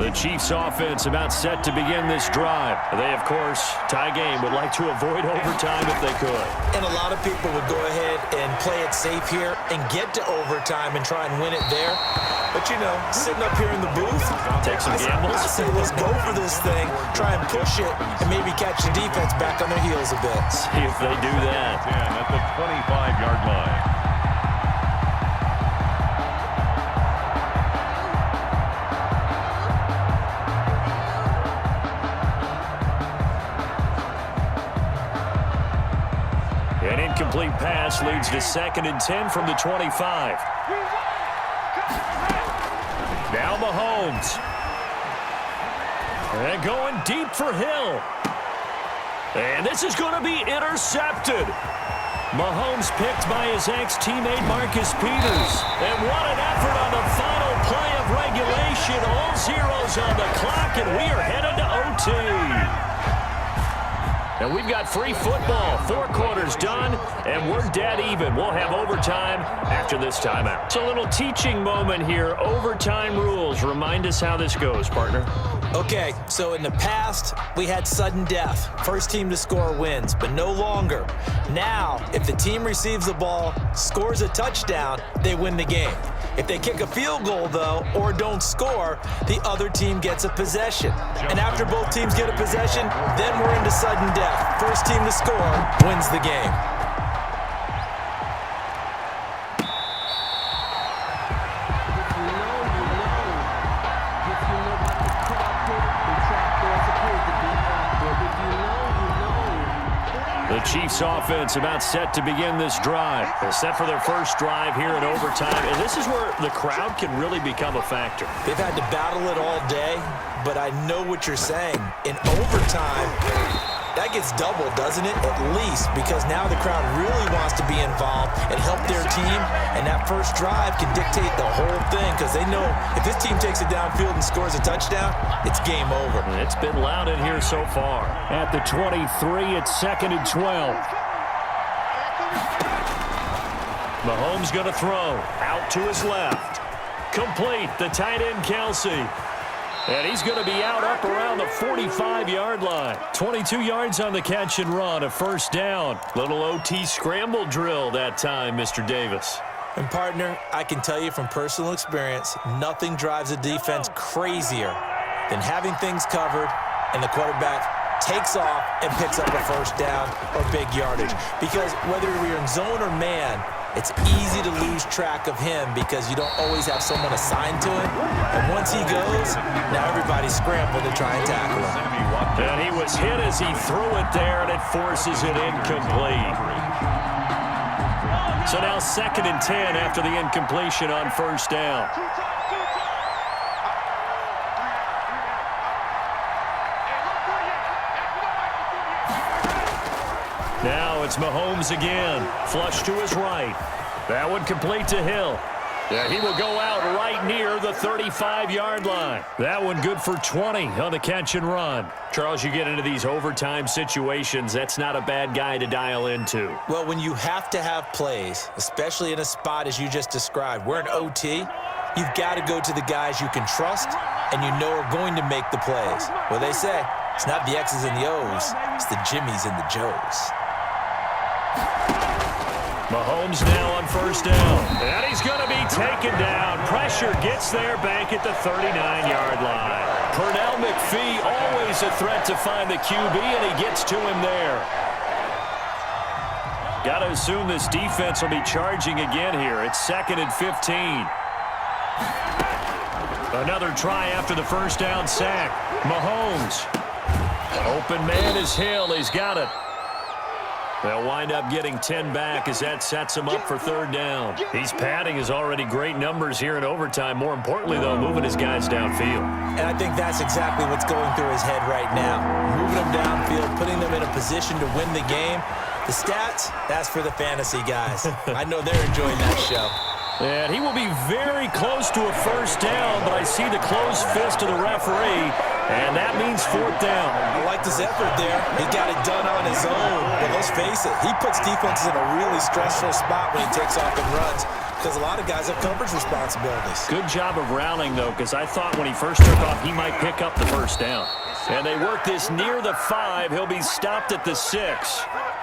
The Chiefs offense about set to begin this drive. They, of course, tie game, would like to avoid overtime if they could. And a lot of people would go ahead and play it safe here and get to overtime and try and win it there. But, you know, sitting up here in the booth, take some gambles. I say let's go for this thing, try and push it, and maybe catch the defense back on their heels a bit. See if they do that. 10 at the 25-yard line. An incomplete pass leads to 2nd and 10 from the 25. Now Mahomes. And going deep for Hill. And this is going to be intercepted. Mahomes picked by his ex-teammate Marcus Peters. And what an effort on the final play of regulation. All zeros on the clock, and we are headed to OT. And we've got free football. 4 quarters done, and we're dead even. We'll have overtime after this timeout. It's a little teaching moment here. Overtime rules. Remind us how this goes, partner. Okay, so in the past, we had sudden death. First team to score wins, but no longer. Now, if the team receives the ball, scores a touchdown, they win the game. If they kick a field goal, though, or don't score, the other team gets a possession. And after both teams get a possession, then we're into sudden death. First team to score wins the game. Chiefs offense about set to begin this drive. They're set for their first drive here in overtime, and this is where the crowd can really become a factor. They've had to battle it all day, but I know what you're saying. In overtime, that gets doubled, doesn't it? At least, because now the crowd really wants to be involved and help their team, and that first drive can dictate the whole thing because they know if this team takes it downfield and scores a touchdown, it's game over. And it's been loud in here so far. At the 23, it's 2nd and 12. Mahomes going to throw. Out to his left. Complete. The tight end, Kelsey. And he's going to be out up around the 45-yard line. 22 yards on the catch and run, a first down. Little OT scramble drill that time, Mr. Davis. And, partner, I can tell you from personal experience, nothing drives a defense crazier than having things covered and the quarterback takes off and picks up a first down or big yardage. Because whether you're in zone or man, it's easy to lose track of him because you don't always have someone assigned to him. And once he goes, now everybody's scrambled to try and tackle him. And he was hit as he threw it there, and it forces it incomplete. So now 2nd and 10 after the incompletion on first down. Now it's Mahomes again. Flush to his right. That one complete to Hill. Yeah, he will go out right near the 35-yard line. That one good for 20 on the catch and run. Charles, you get into these overtime situations, that's not a bad guy to dial into. Well, when you have to have plays, especially in a spot as you just described, we're in OT, you've got to go to the guys you can trust and you know are going to make the plays. Well, they say it's not the X's and the O's, it's the Jimmies and the Joes. Mahomes now on first down. And he's going to be taken down. Pressure gets there back at the 39-yard line. Pernell McPhee always a threat to find the QB, and he gets to him there. Got to assume this defense will be charging again here. It's 2nd and 15. Another try after the first down sack. Mahomes. Open man is Hill. He's got it. They'll wind up getting 10 back as that sets him up for third down. He's padding his already great numbers here in overtime. More importantly, though, moving his guys downfield. And I think that's exactly what's going through his head right now. Moving them downfield, putting them in a position to win the game. The stats, that's for the fantasy guys. I know they're enjoying that show. And he will be very close to a first down, but I see the closed fist of the referee, and that means fourth down. I like his effort there. He got it done on his own, but let's face it, he puts defenses in a really stressful spot when he takes off and runs because a lot of guys have coverage responsibilities. Good job of rallying, though, because I thought when he first took off, he might pick up the first down. And they work this near the 5. He'll be stopped at the 6.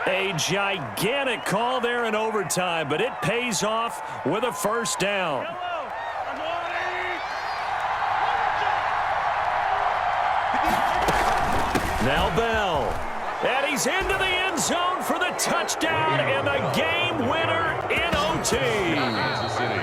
A gigantic call there in overtime, but it pays off with a first down. Now Bell. And he's into the end zone for the touchdown and the game winner in OT. Kansas City.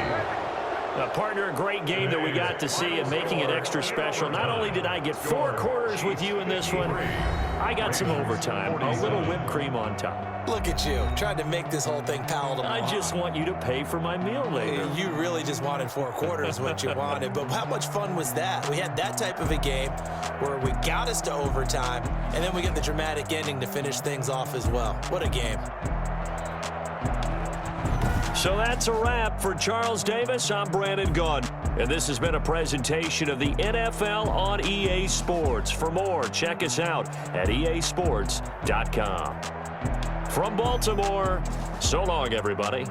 Partner, a great game that we got to see and making it extra special. Not only did I get 4 quarters with you in this one, I got some overtime, a little whipped cream on top. Look at you, trying to make this whole thing palatable. I just want you to pay for my meal later. You really just wanted 4 quarters what you wanted, but how much fun was that? We had that type of a game where we got us to overtime, and then we get the dramatic ending to finish things off as well. What a game. So that's a wrap for Charles Davis. I'm Brandon Gunn, and this has been a presentation of the NFL on EA Sports. For more, check us out at easports.com. From Baltimore, so long, everybody.